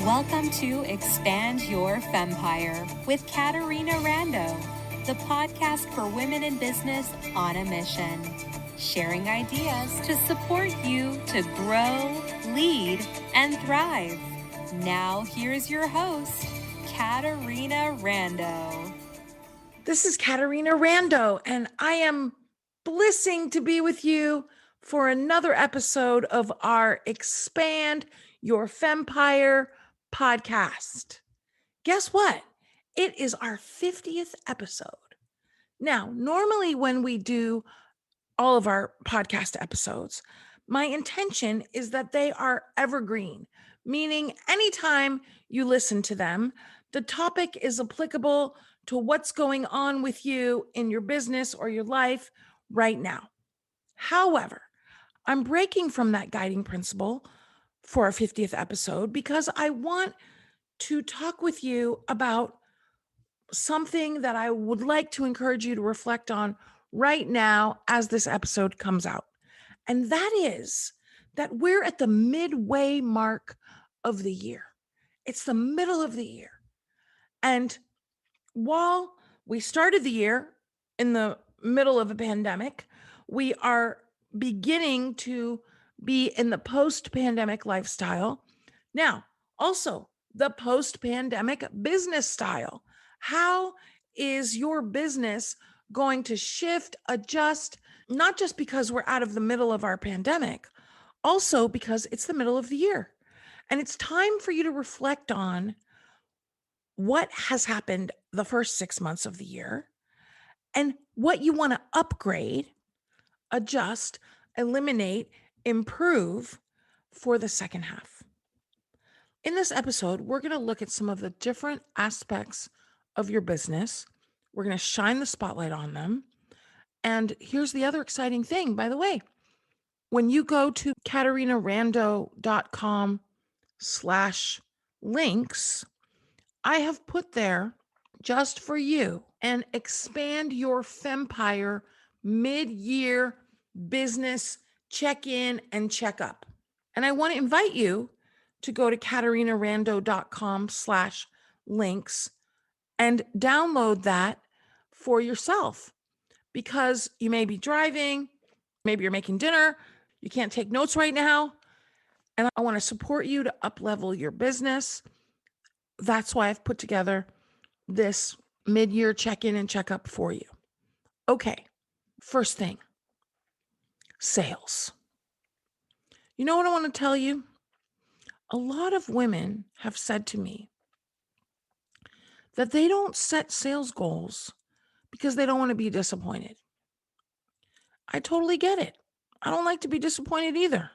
Welcome to Expand Your Fempire with Katarina Rando, the podcast for women in business on a mission, sharing ideas to support you to grow, lead, and thrive. Now, here's your host, Katarina Rando. This is Katarina Rando, and I am blessing to be with you for another episode of our Expand Your Fempire podcast. Guess what? It is our 50th episode. Now, normally when we do all of our podcast episodes, my intention is that they are evergreen, meaning anytime you listen to them, the topic is applicable to what's going on with you in your business or your life right now. However, I'm breaking from that guiding principle for our 50th episode because I want to talk with you about something that I would like to encourage you to reflect on right now as this episode comes out. And that is that we're at the midway mark of the year. It's the middle of the year. And while we started the year in the middle of a pandemic, we are beginning to be in the post-pandemic lifestyle. Now, also the post-pandemic business style. How is your business going to shift, adjust, not just because we're out of the middle of our pandemic, also because it's the middle of the year. And it's time for you to reflect on what has happened the first 6 months of the year and what you want to upgrade, adjust, eliminate, improve for the second half. In this episode, we're going to look at some of the different aspects of your business. We're going to shine the spotlight on them. And here's the other exciting thing, by the way. When you go to katarinarando.com/links, I have put there just for you an Expand Your Fempire mid-year business check-in and checkup. And I want to invite you to go to katarinarando.com/links and download that for yourself, because you may be driving, maybe you're making dinner, you can't take notes right now, and I want to support you to up-level your business. That's why I've put together this mid-year check-in and checkup for you. Okay, first thing, sales. You know what I want to tell you? A lot of women have said to me that they don't set sales goals because they don't want to be disappointed. I totally get it. I don't like to be disappointed either.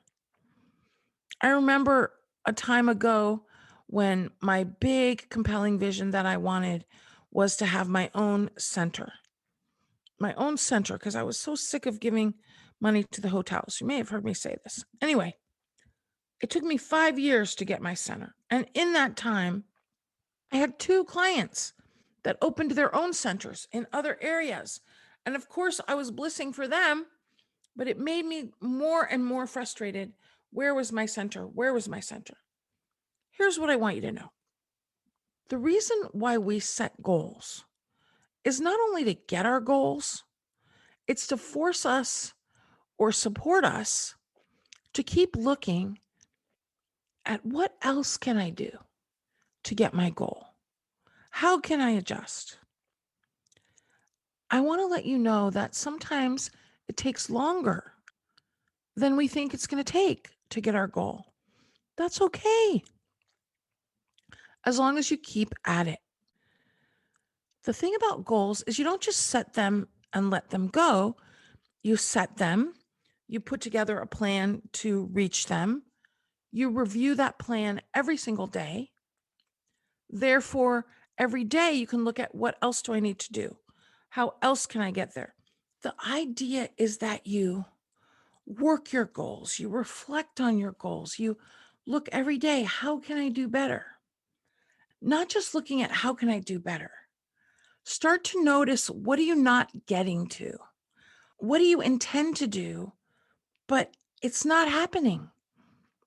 I remember a time ago when my big compelling vision that I wanted was to have my own center, because I was so sick of giving money to the hotels. You may have heard me say this. Anyway, it took me 5 years to get my center. And in that time, I had 2 clients that opened their own centers in other areas. And of course, I was blissing for them, but it made me more and more frustrated. Where was my center? Where was my center? Here's what I want you to know. The reason why we set goals is not only to get our goals, it's to force us or support us to keep looking at what else can I do to get my goal? How can I adjust? I want to let you know that sometimes it takes longer than we think it's going to take to get our goal. That's okay, as long as you keep at it. The thing about goals is you don't just set them and let them go. You set them, you put together a plan to reach them, you review that plan every single day. Therefore, every day you can look at, what else do I need to do? How else can I get there? The idea is that you work your goals, you reflect on your goals, you look every day, how can I do better? Not just looking at how can I do better. Start to notice, what are you not getting to? What do you intend to do, but it's not happening?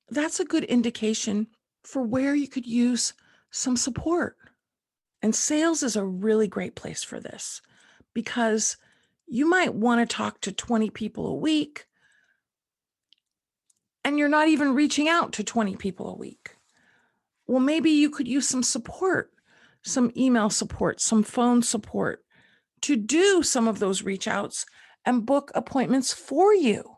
That's a good indication for where you could use some support. And sales is a really great place for this because you might want to talk to 20 people a week and you're not even reaching out to 20 people a week. Well, maybe you could use some support, some email support, some phone support to do some of those reach outs and book appointments for you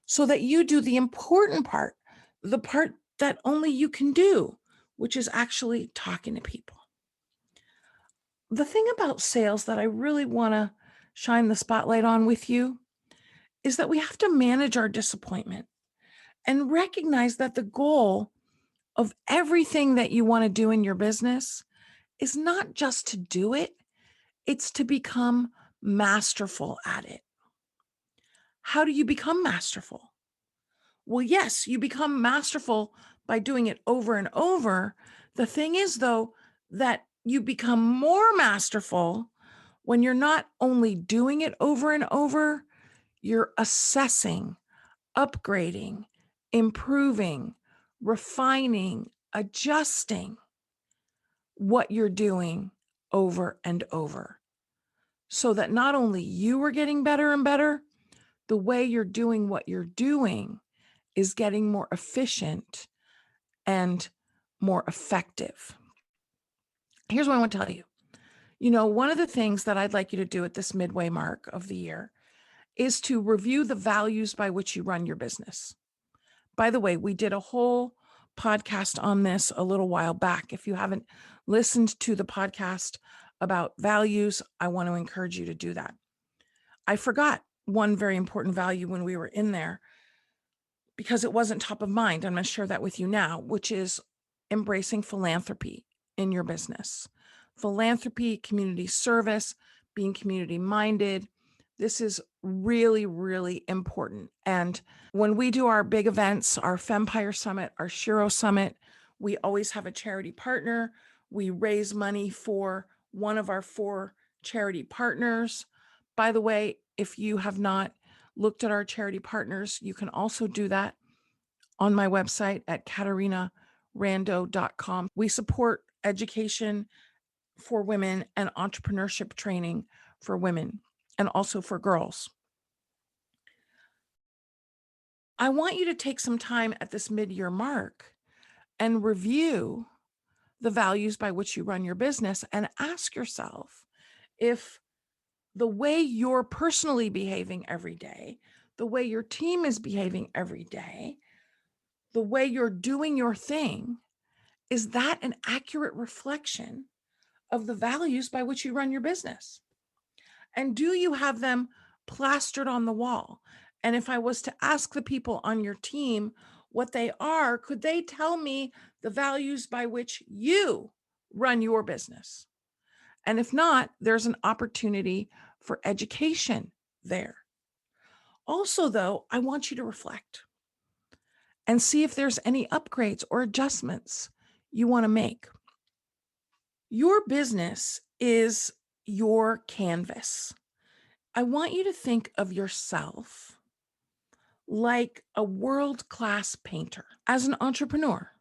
so that you do the important part, the part that only you can do, which is actually talking to people. The thing about sales that I really want to shine the spotlight on with you is that we have to manage our disappointment and recognize that the goal of everything that you want to do in your business is not just to do it, it's to become masterful at it. How do you become masterful? Well, yes, you become masterful by doing it over and over. The thing is, though, that you become more masterful when you're not only doing it over and over, you're assessing, upgrading, improving, refining, adjusting what you're doing over and over so that not only you are getting better and better, the way you're doing what you're doing is getting more efficient and more effective. Here's what I want to tell you. One of the things that I'd like you to do at this midway mark of the year is to review the values by which you run your business. By the way, we did a whole podcast on this a little while back. If you haven't listened to the podcast about values, I want to encourage you to do that. I forgot one very important value when we were in there because it wasn't top of mind. I'm going to share that with you now, which is embracing philanthropy in your business. Philanthropy, community service, being community minded. This is really, really important. And when we do our big events, our Fempire Summit, our Shiro Summit, we always have a charity partner. We raise money for one of our 4 charity partners. By the way, if you have not looked at our charity partners, you can also do that on my website at katarinarando.com. We support education for women and entrepreneurship training for women and also for girls. I want you to take some time at this mid-year mark and review the values by which you run your business and ask yourself if the way you're personally behaving every day, the way your team is behaving every day, the way you're doing your thing, is that an accurate reflection of the values by which you run your business? And do you have them plastered on the wall? And if I was to ask the people on your team what they are, could they tell me the values by which you run your business? And if not, there's an opportunity for education there. Also, though, I want you to reflect and see if there's any upgrades or adjustments you want to make. Your business is your canvas. I want you to think of yourself like a world-class painter as an entrepreneur,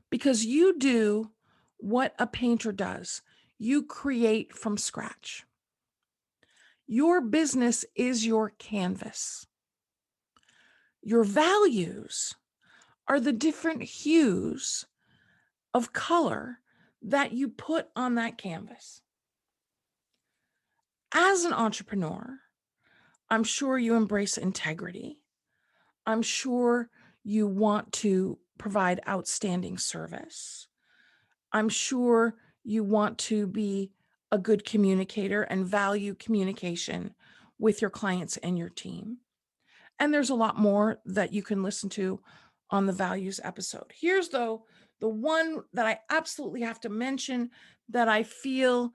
because you do what a painter does. You create from scratch. Your business is your canvas. Your values are the different hues of color that you put on that canvas. As an entrepreneur, I'm sure you embrace integrity. I'm sure you want to provide outstanding service. I'm sure you want to be a good communicator and value communication with your clients and your team. And there's a lot more that you can listen to on the values episode. Here's, though, the one that I absolutely have to mention that I feel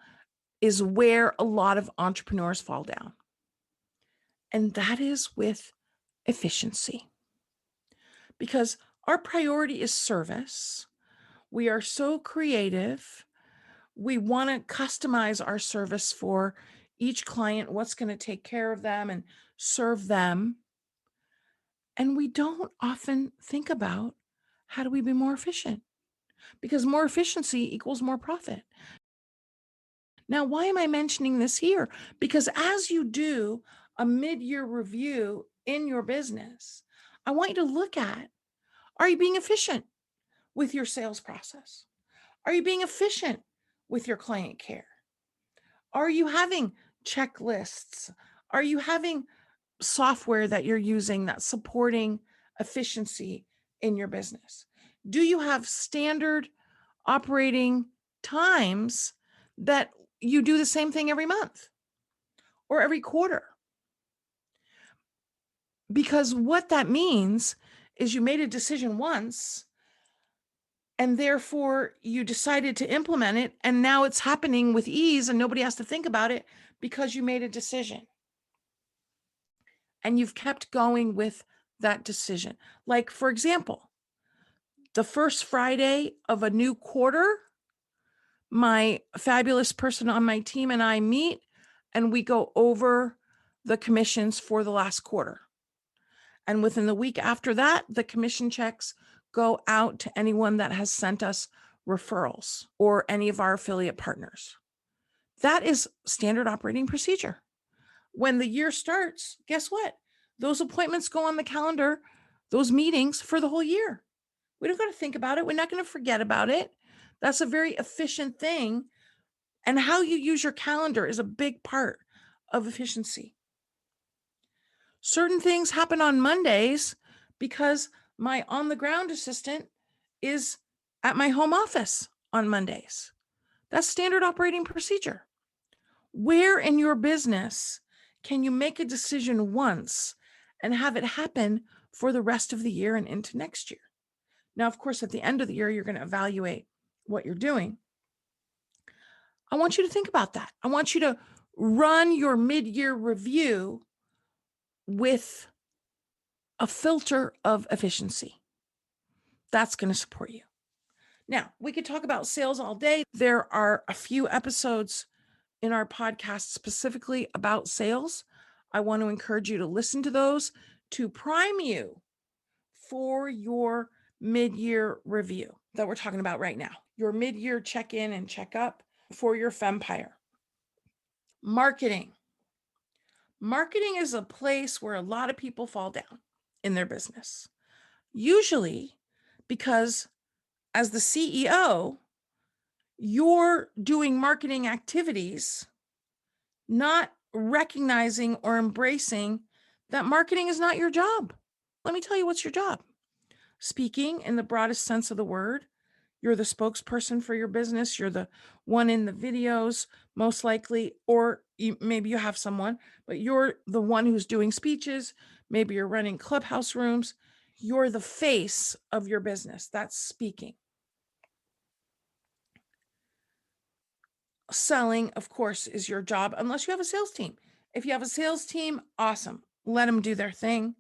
is where a lot of entrepreneurs fall down. And that is with efficiency. Because our priority is service. We are so creative. We want to customize our service for each client, what's going to take care of them and serve them. And we don't often think about How do we be more efficient? Because more efficiency equals more profit. Now, why am I mentioning this here? Because as you do a mid-year review in your business, I want you to look at, are you being efficient with your sales process? Are you being efficient with your client care? Are you having checklists? Are you having software that you're using that's supporting efficiency in your business? Do you have standard operating times that you do the same thing every month or every quarter? Because what that means is you made a decision once and therefore you decided to implement it, and now it's happening with ease and nobody has to think about it because you made a decision and you've kept going with that decision. Like, for example, the first Friday of a new quarter, my fabulous person on my team and I meet and we go over the commissions for the last quarter. And within the week after that, the commission checks go out to anyone that has sent us referrals or any of our affiliate partners. That is standard operating procedure. When the year starts, guess what? Those appointments go on the calendar, those meetings for the whole year. We don't got to think about it. We're not going to forget about it. That's a very efficient thing. And how you use your calendar is a big part of efficiency. Certain things happen on Mondays because my on the ground assistant is at my home office on Mondays. That's standard operating procedure. Where in your business can you make a decision once and have it happen for the rest of the year and into next year? Now, of course, at the end of the year, you're going to evaluate what you're doing. I want you to think about that. I want you to run your mid-year review with a filter of efficiency. That's going to support you. Now, we could talk about sales all day. There are a few episodes in our podcast specifically about sales. I want to encourage you to listen to those to prime you for your mid-year review that we're talking about right now. Your mid-year check-in and check-up for your Fempire. Marketing. Marketing is a place where a lot of people fall down in their business. Usually because as the CEO, you're doing marketing activities, not recognizing or embracing that marketing is not your job. Let me tell you what's your job. Speaking in the broadest sense of the word, you're the spokesperson for your business. You're the one in the videos, most likely, or maybe you have someone, but you're the one who's doing speeches. Maybe you're running clubhouse rooms. You're the face of your business. That's speaking. Selling, of course, is your job, unless you have a sales team. If you have a sales team, awesome. Let them do their thing.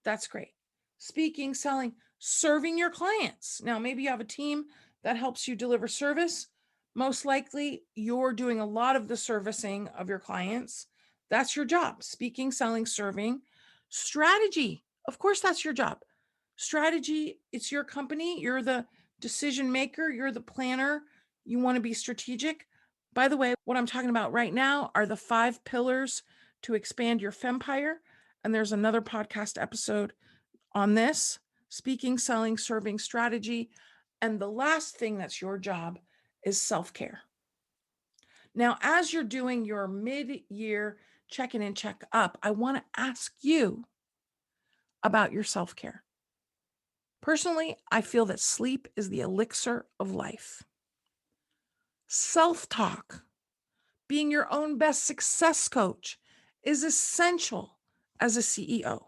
That's great. Speaking, selling, serving your clients. Now, maybe you have a team that helps you deliver service. Most likely, you're doing a lot of the servicing of your clients. That's your job. Speaking, selling, serving. Strategy, of course, that's your job. Strategy, it's your company. You're the decision maker. You're the planner. You want to be strategic. By the way, what I'm talking about right now are the 5 pillars to expand your Fempire. And there's another podcast episode on this: speaking, selling, serving, strategy. And the last thing that's your job is self-care. Now, as you're doing your mid-year check-in and check-up, I want to ask you about your self-care. Personally, I feel that sleep is the elixir of life. Self-talk, being your own best success coach, is essential as a CEO.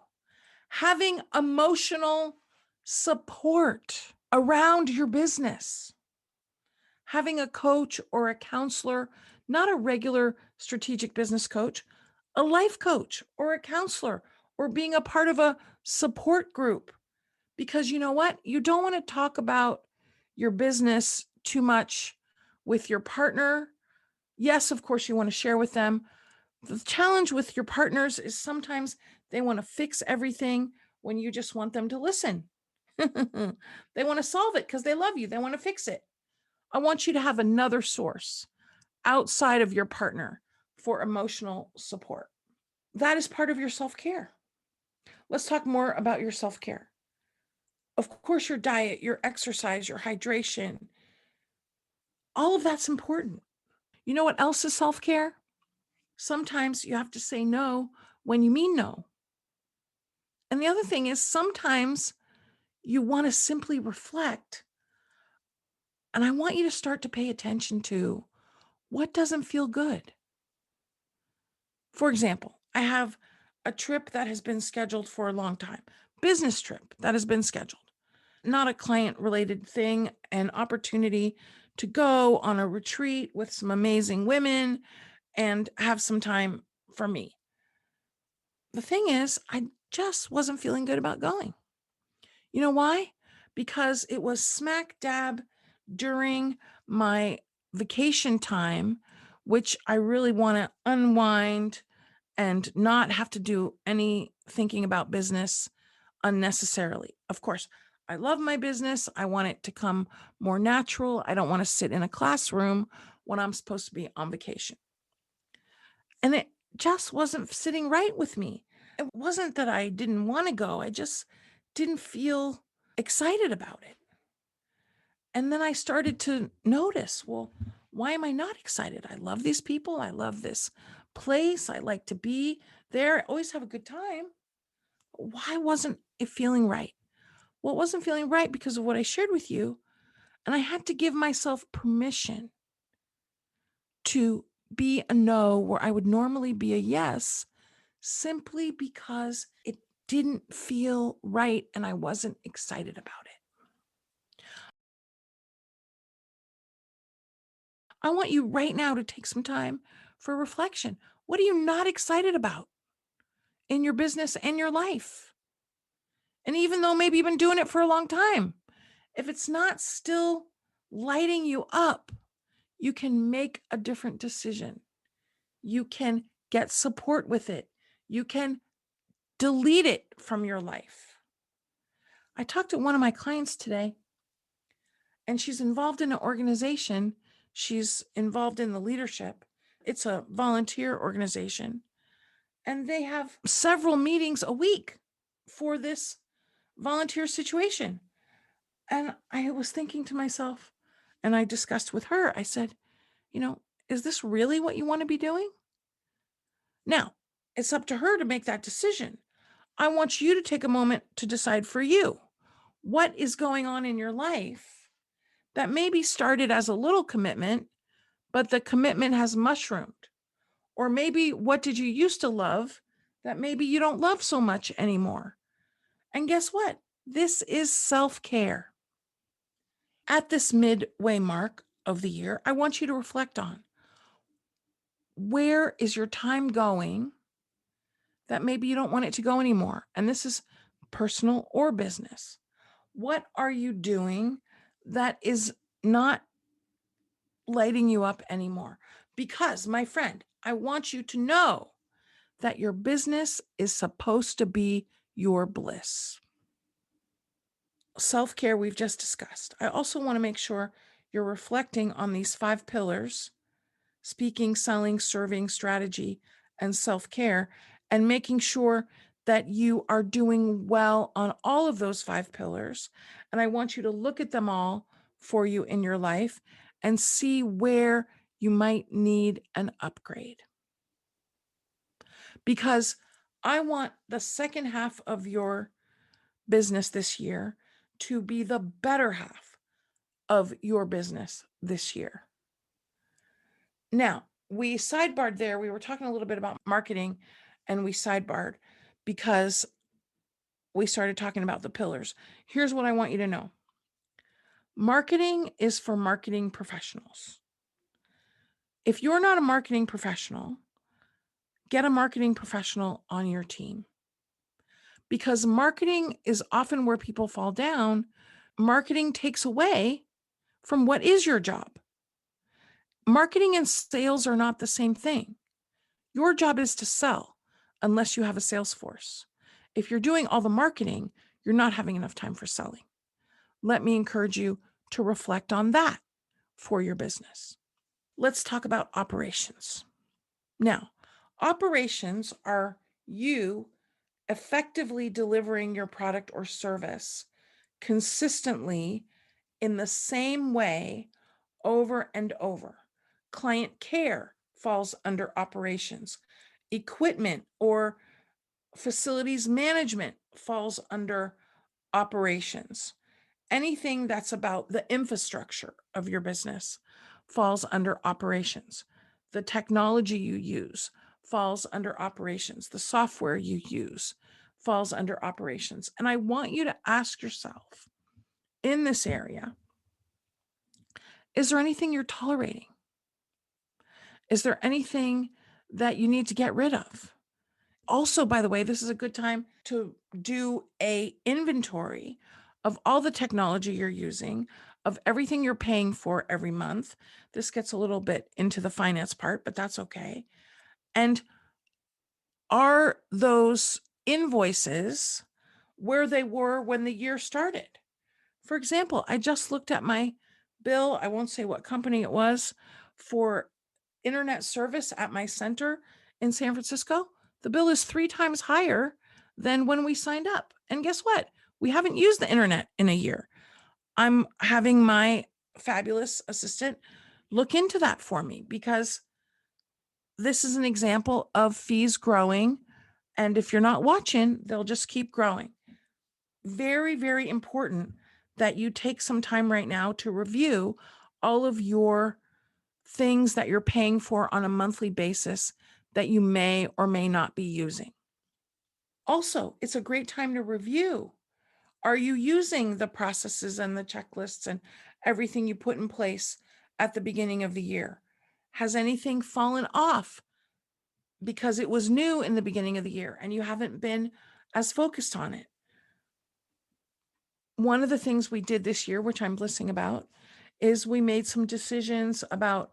Having emotional support around your business, having a coach or a counselor, not a regular strategic business coach, a life coach or a counselor, or being a part of a support group. Because you know what? You don't want to talk about your business too much with your partner. Yes, of course, you want to share with them. The challenge with your partners is sometimes they want to fix everything when you just want them to listen. They want to solve it because they love you. They want to fix it. I want you to have another source outside of your partner for emotional support. That is part of your self-care. Let's talk more about your self-care. Of course, your diet, your exercise, your hydration, all of that's important. You know what else is self-care? Sometimes you have to say no when you mean no. And the other thing is sometimes you want to simply reflect. And I want you to start to pay attention to what doesn't feel good. For example, I have a trip that has been scheduled for a long time, business trip that has been scheduled, not a client related thing, an opportunity to go on a retreat with some amazing women and have some time for me. The thing is, I just wasn't feeling good about going. You know why? Because it was smack dab during my vacation time, which I really want to unwind and not have to do any thinking about business unnecessarily. Of course, I love my business. I want it to come more natural. I don't want to sit in a classroom when I'm supposed to be on vacation. And it just wasn't sitting right with me. It wasn't that I didn't want to go, I just didn't feel excited about it. And then I started to notice, well, why am I not excited? I love these people. I love this place. I like to be there. I always have a good time. Why wasn't it feeling right? Well, it wasn't feeling right because of what I shared with you. And I had to give myself permission to be a no where I would normally be a yes, simply because it didn't feel right and I wasn't excited about it. I want you right now to take some time for reflection. What are you not excited about in your business and your life? And even though maybe you've been doing it for a long time, if it's not still lighting you up, you can make a different decision. You can get support with it. You can delete it from your life. I talked to one of my clients today, and she's involved in an organization. She's involved in the leadership. It's a volunteer organization. And they have several meetings a week for this volunteer situation. And I was thinking to myself, and I discussed with her, I said, is this really what you want to be doing? Now, it's up to her to make that decision. I want you to take a moment to decide for you what is going on in your life that maybe started as a little commitment, but the commitment has mushroomed. Or maybe what did you used to love that maybe you don't love so much anymore? And guess what? This is self-care. At this midway mark of the year, I want you to reflect on where is your time going that maybe you don't want it to go anymore. And this is personal or business. What are you doing that is not lighting you up anymore? Because, my friend, I want you to know that your business is supposed to be your bliss. Self-care, we've just discussed. I also want to make sure you're reflecting on these 5 pillars: speaking, selling, serving, strategy, and self-care, and making sure that you are doing well on all of those 5 pillars. And I want you to look at them all for you in your life and see where you might need an upgrade. Because I want the second half of your business this year to be the better half of your business this year. Now, we sidebarred there. We were talking a little bit about marketing, and we sidebarred because we started talking about the pillars. Here's what I want you to know. Marketing is for marketing professionals. If you're not a marketing professional, get a marketing professional on your team, because marketing is often where people fall down. Marketing takes away from what is your job. Marketing and sales are not the same thing. Your job is to sell unless you have a sales force. If you're doing all the marketing, you're not having enough time for selling. let me encourage you to reflect on that for your business. Let's talk about operations. Now, operations are you effectively delivering your product or service consistently in the same way over and over. Client care falls under operations. Equipment or facilities management falls under operations. Anything that's about the infrastructure of your business falls under operations. The technology you use falls under operations. The software you use falls under operations. And I want you to ask yourself in this area, is there anything you're tolerating? Is there anything that you need to get rid of? Also, by the way, this is a good time to do a inventory of all the technology you're using, of everything you're paying for every month. This gets a little bit into the finance part, but that's okay. And are those invoices where they were when the year started? For example, I just looked at my bill. I won't say what company it was for internet service at my center in San Francisco. The bill is 3 times higher than when we signed up. And guess what? We haven't used the internet in a year. I'm having my fabulous assistant look into that for me because this is an example of fees growing. And if you're not watching, they'll just keep growing. Very, very important that you take some time right now to review all of your things that you're paying for on a monthly basis that you may or may not be using. Also, it's a great time to review. Are you using the processes and the checklists and everything you put in place at the beginning of the year? Has anything fallen off because it was new in the beginning of the year and you haven't been as focused on it? One of the things we did this year, which I'm blissing about, is we made some decisions about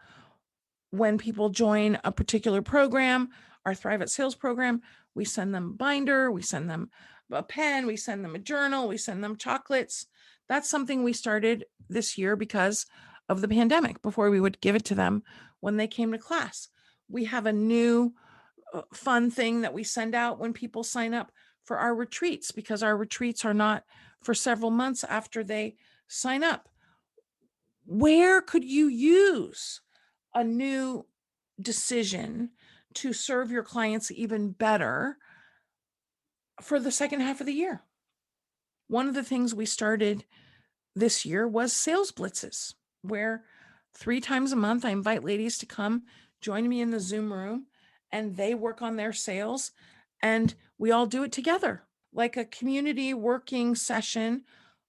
when people join a particular program, our Thrive at Sales program, we send them a binder, we send them a pen, we send them a journal, we send them chocolates. That's something we started this year because of the pandemic. Before we would give it to them when they came to class. We have a new fun thing that we send out when people sign up for our retreats, because our retreats are not for several months after they sign up. Where could you use a new decision to serve your clients even better for the second half of the year? One of the things we started this year was sales blitzes, where 3 times a month I invite ladies to come join me in the Zoom room and they work on their sales and we all do it together, like a community working session.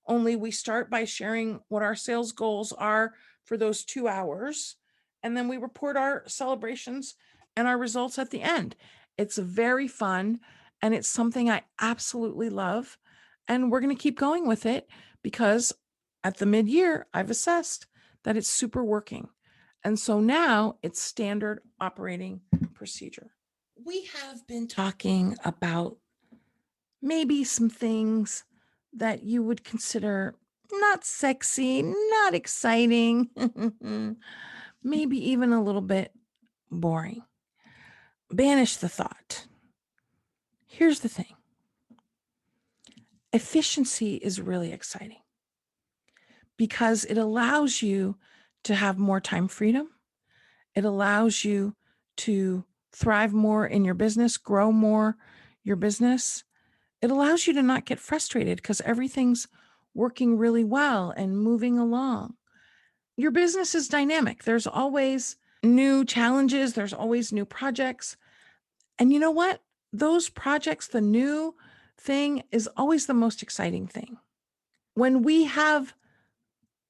Only we start by sharing what our sales goals are for those 2 hours, and then we report our celebrations and our results at the end. It's very fun and it's something I absolutely love. And we're going to keep going with it because at the mid-year, I've assessed that it's super working. And so now it's standard operating procedure. We have been talking about maybe some things that you would consider not sexy, not exciting, maybe even a little bit boring. Banish the thought. Here's the thing. Efficiency is really exciting because it allows you to have more time freedom. It allows you to thrive more in your business, grow more your business. It allows you to not get frustrated because everything's working really well and moving along. Your business is dynamic. There's always new challenges. There's always new projects. And you know what? Those projects, the new thing is always the most exciting thing. When we have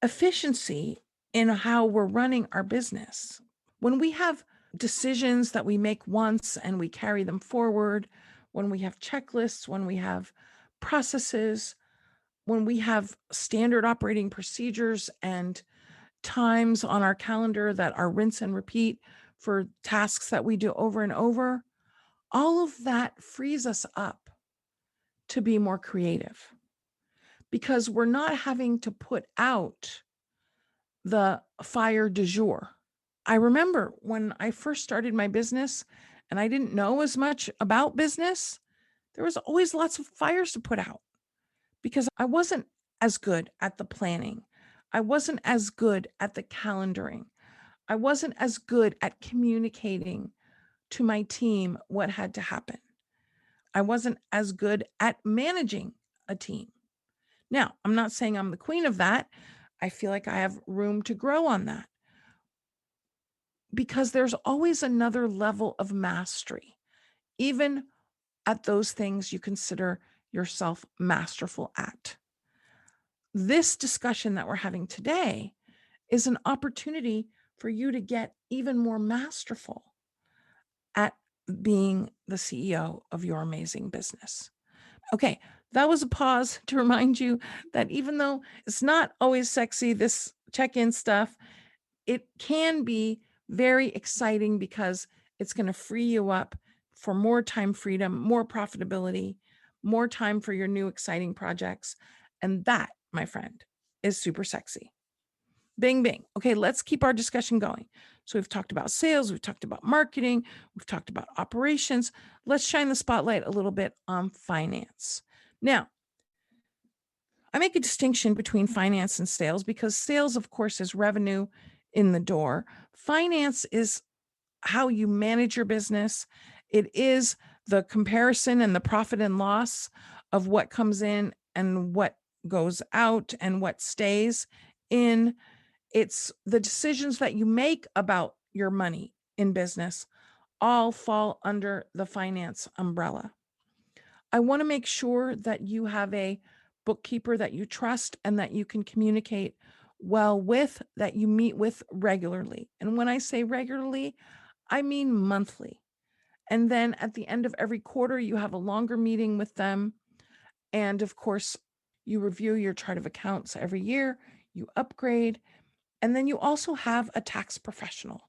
efficiency in how we're running our business, when we have decisions that we make once and we carry them forward, when we have checklists, when we have processes, when we have standard operating procedures and times on our calendar that are rinse and repeat for tasks that we do over and over, all of that frees us up to be more creative. because we're not having to put out the fire du jour. I remember when I first started my business and I didn't know as much about business, there was always lots of fires to put out because I wasn't as good at the planning. I wasn't as good at the calendaring. I wasn't as good at communicating to my team what had to happen. I wasn't as good at managing a team. Now, I'm not saying I'm the queen of that. I feel like I have room to grow on that because there's always another level of mastery, even at those things you consider yourself masterful at. This discussion that we're having today is an opportunity for you to get even more masterful at being the CEO of your amazing business. Okay, that was a pause to remind you that even though it's not always sexy, this check in stuff, it can be very exciting because it's going to free you up for more time freedom, more profitability, more time for your new exciting projects. And that, my friend, is super sexy. Bing, bing. Okay, let's keep our discussion going. So we've talked about sales, we've talked about marketing, we've talked about operations. Let's shine the spotlight a little bit on finance. Now, I make a distinction between finance and sales because sales, of course, is revenue in the door. Finance is how you manage your business. It is the comparison and the profit and loss of what comes in and what goes out and what stays in. It's the decisions that you make about your money in business all fall under the finance umbrella. I want to make sure that you have a bookkeeper that you trust and that you can communicate well with, that you meet with regularly. And when I say regularly, I mean monthly. And then at the end of every quarter, you have a longer meeting with them. And of course, you review your chart of accounts every year, you upgrade, and then you also have a tax professional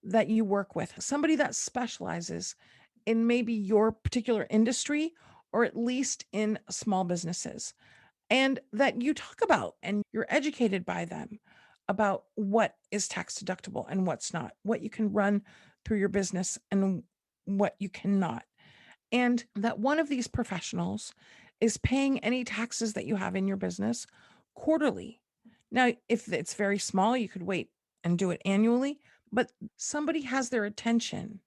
that you work with, somebody that specializes in maybe your particular industry or at least in small businesses, and that you talk about and you're educated by them about what is tax deductible and what's not, what you can run through your business and what you cannot. And that one of these professionals is paying any taxes that you have in your business quarterly. Now, if it's very small, you could wait and do it annually, but somebody has their attention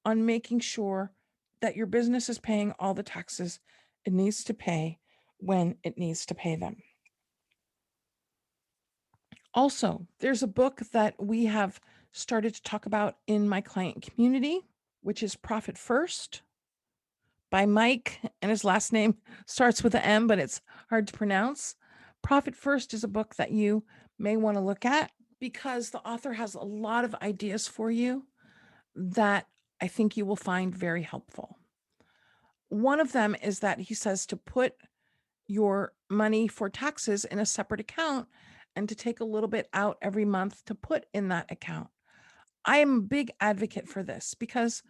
on making sure that your business is paying all the taxes it needs to pay when it needs to pay them. Also, there's a book that we have started to talk about in my client community, which is Profit First by Mike, and his last name starts with an M, but it's hard to pronounce. Profit First is a book that you may want to look at because the author has a lot of ideas for you that I think you will find very helpful. One of them is that he says to put your money for taxes in a separate account and to take a little bit out every month to put in that account. I am a big advocate for this because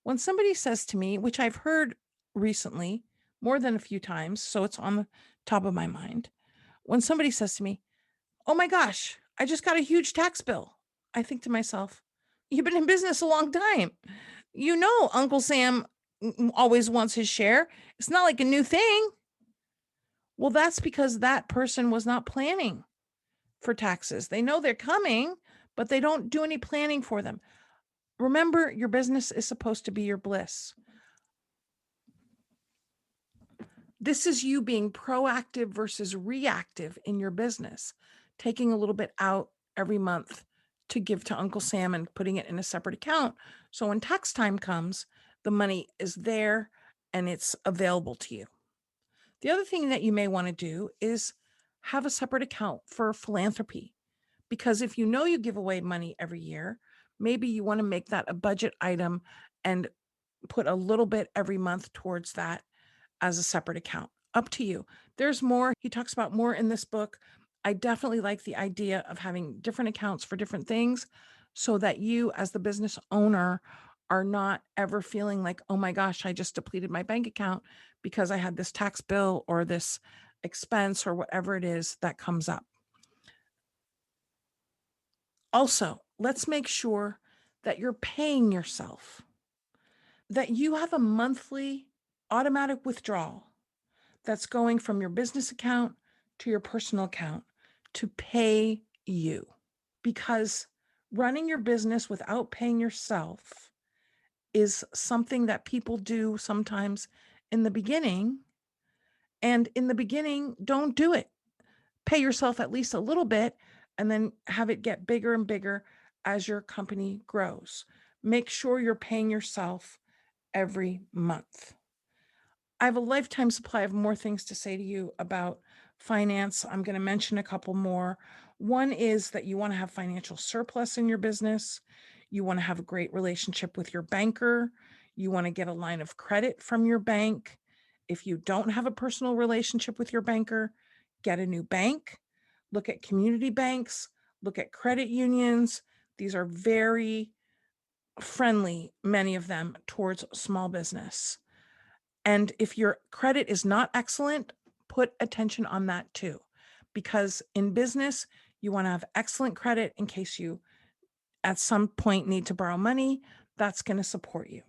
when somebody says to me, which I've heard recently more than a few times, so it's on the top of my mind, when somebody says to me, "Oh my gosh, I just got a huge tax bill," I think to myself, "You've been in business a long time. You know, Uncle Sam always wants his share. It's not like a new thing." Well, that's because that person was not planning for taxes. They know they're coming, but they don't do any planning for them. Remember, your business is supposed to be your bliss. This is you being proactive versus reactive in your business, taking a little bit out every month to give to Uncle Sam and putting it in a separate account. So when tax time comes, the money is there and it's available to you. The other thing that you may want to do is have a separate account for philanthropy. Because if you know you give away money every year, maybe you want to make that a budget item and put a little bit every month towards that as a separate account. Up to you. There's more. He talks about more in this book. I definitely like the idea of having different accounts for different things so that you, as the business owner, are not ever feeling like, oh my gosh, I just depleted my bank account because I had this tax bill or this expense or whatever it is that comes up. Also, let's make sure that you're paying yourself, that you have a monthly automatic withdrawal that's going from your business account to your personal account to pay you. Because running your business without paying yourself is something that people do sometimes in the beginning. And in the beginning, don't do it. Pay yourself at least a little bit and then have it get bigger and bigger as your company grows. Make sure you're paying yourself every month. I have a lifetime supply of more things to say to you about finance. I'm going to mention a couple more. One is that you want to have financial surplus in your business. You want to have a great relationship with your banker. You want to get a line of credit from your bank. If you don't have a personal relationship with your banker, get a new bank. Look at community banks, look at credit unions. These are very friendly, many of them, towards small business. And if your credit is not excellent, put attention on that too. Because in business, you want to have excellent credit in case you at some point need to borrow money. That's going to support you.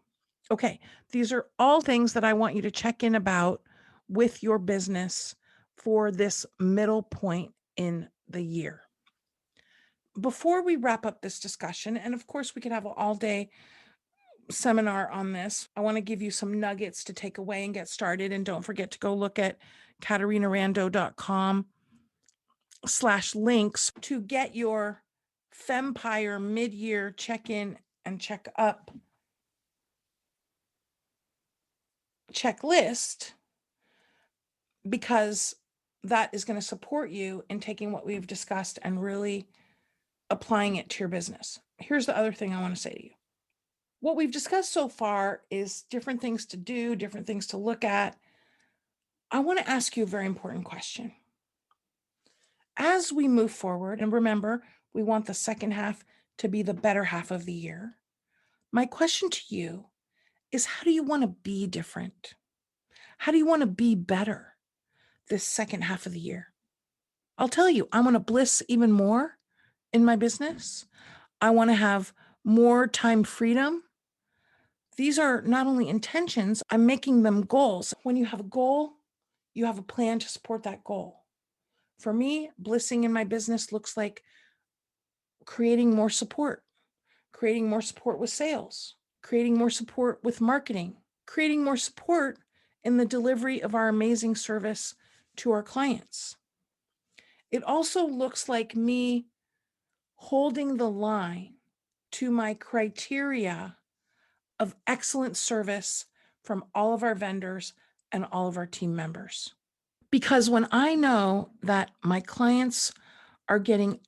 Okay, these are all things that I want you to check in about with your business for this middle point in the year. Before we wrap up this discussion, and of course, we could have an all day seminar on this, I want to give you some nuggets to take away and get started. And don't forget to go look at katarinarando.com/links to get your Fempire mid-year check-in and check-up checklist, because that is going to support you in taking what we've discussed and really applying it to your business. Here's the other thing I want to say to you. What we've discussed so far is different things to do, different things to look at. I want to ask you a very important question. As we move forward, and remember, we want the second half to be the better half of the year. My question to you is, how do you want to be different? How do you want to be better this second half of the year? I'll tell you, I want to bliss even more in my business. I want to have more time freedom. These are not only intentions, I'm making them goals. When you have a goal, you have a plan to support that goal. For me, blissing in my business looks like creating more support with sales, creating more support with marketing, creating more support in the delivery of our amazing service to our clients. It also looks like me holding the line to my criteria of excellent service from all of our vendors and all of our team members. Because when I know that my clients are getting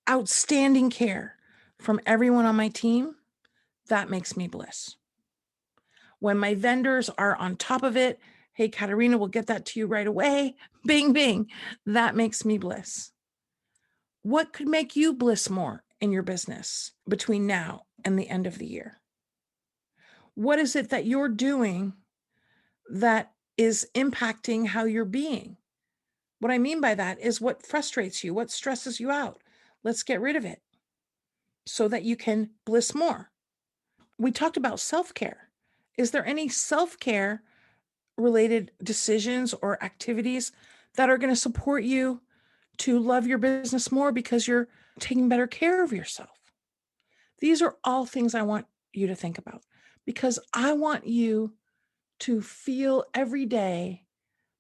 outstanding care from everyone on my team, that makes me bliss. When my vendors are on top of it, hey, Katarina, we'll get that to you right away. Bing, bing. That makes me bliss. What could make you bliss more in your business between now and the end of the year? What is it that you're doing that is impacting how you're being? What I mean by that is what frustrates you, what stresses you out. Let's get rid of it so that you can bliss more. We talked about self-care. Is there any self-care related decisions or activities that are going to support you to love your business more because you're taking better care of yourself? These are all things I want you to think about, because I want you to feel every day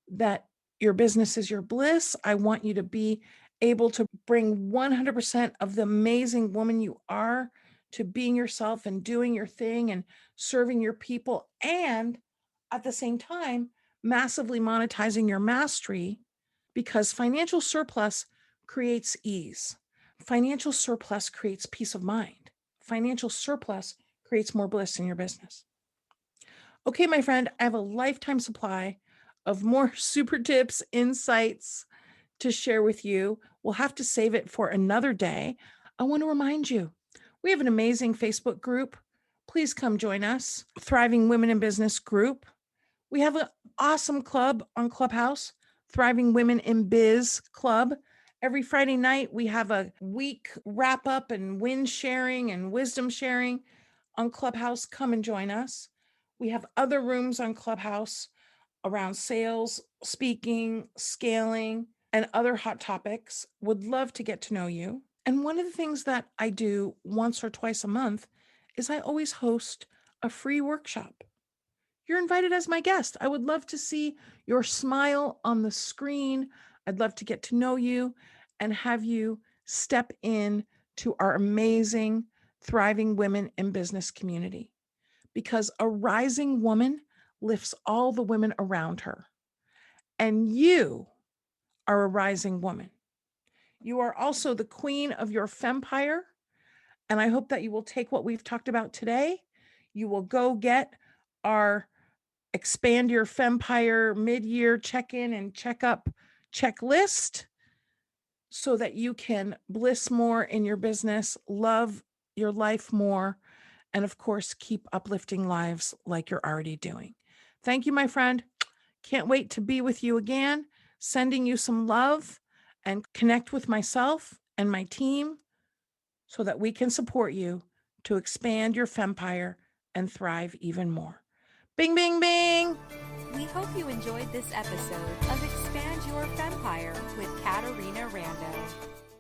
that your business is your bliss. I want you to be able to bring 100% of the amazing woman you are to being yourself and doing your thing and serving your people, and at the same time, massively monetizing your mastery, because financial surplus creates ease. Financial surplus creates peace of mind. Financial surplus creates more bliss in your business. Okay, my friend, I have a lifetime supply of more super tips, insights to share with you. We'll have to save it for another day. I want to remind you, we have an amazing Facebook group. Please come join us, Thriving Women in Business group. We have an awesome club on Clubhouse, Thriving Women in Biz Club. Every Friday night, we have a week wrap up and win sharing and wisdom sharing on Clubhouse. Come and join us. We have other rooms on Clubhouse around sales, speaking, scaling, and other hot topics. Would love to get to know you. And one of the things that I do once or twice a month is I always host a free workshop. You're invited as my guest. I would love to see your smile on the screen. I'd love to get to know you and have you step in to our amazing, thriving women in business community. Because a rising woman lifts all the women around her. And you are a rising woman. You are also the queen of your fempire. And I hope that you will take what we've talked about today. You will go get our Expand Your Fempire mid-year check-in and checkup checklist so that you can bliss more in your business, love your life more, and of course, keep uplifting lives like you're already doing. Thank you, my friend. Can't wait to be with you again, sending you some love and connect with myself and my team so that we can support you to expand your fempire and thrive even more. Bing, bing, bing. We hope you enjoyed this episode of Expand Your Fempire with Katarina Rando.